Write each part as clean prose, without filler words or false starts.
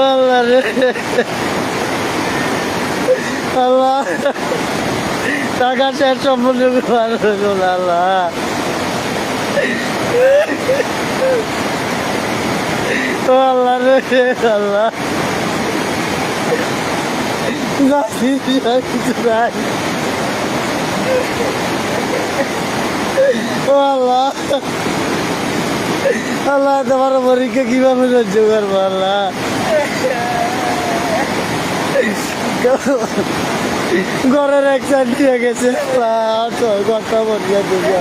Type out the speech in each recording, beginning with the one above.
আল্লাহ রে আল্লাহ টাকা শেষ সম্পর্কে আল্লাহ ও আল্লাহ রে আল্লাহ কিছু নাই ও আল্লাহ আল্লাহ তোমার পরীক্ষা কিভাবে সহ্য করবো আল্লাহ ঘরের এক সাইড দিয়ে গেছে কথা পরীক্ষা দিবে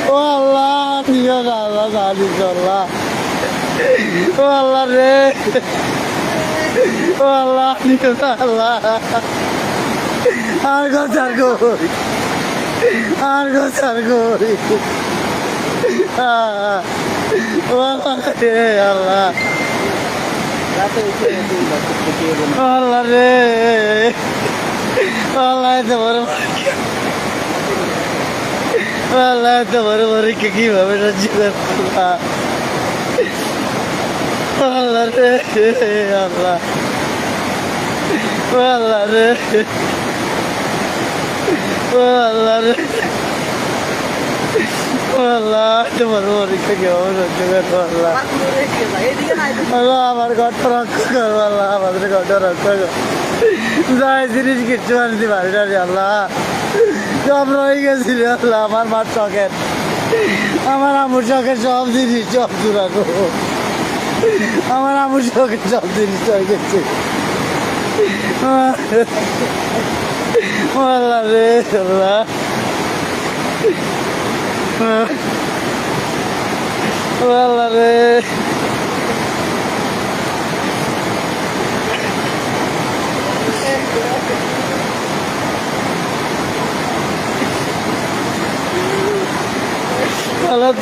ও আল্লাহ দিও না আল্লাহ জানি আল্লাহ ও আল্লাহ রে ও আল্লাহ দিও না আল্লাহ আর গোচার কই আর গোচার কই ও আল্লাহ রে আল্লাহ আল্লাহ রে আল্লাহ এত বড় আল্লাহ এত বড় পরীক্ষা কিভাবে সহ্য করবো আল্লাহ রে আল্লাহ আল্লাহ রে আল্লাহ রে আল্লাহ তোমার পরীক্ষা কিভাবে সহ্য করবো আল্লাহ আল্লাহ আমার ঘরটা রক্ষা করবো আল্লাহ আমাদের ঘরটা রক্ষা কর যাই জিনিস কিচ্ছু আনতে পারি না আল্লাহ সব রয়ে গেছিল আল্লাহ আমার মার শখের আমার আমুর শখের সব জিনিস সব দূরানো আমার আমুর শখের সব জিনিস হয়ে গেছে আল্লাহ রে আল্লাহ আল্লাহ রে আল্লাহ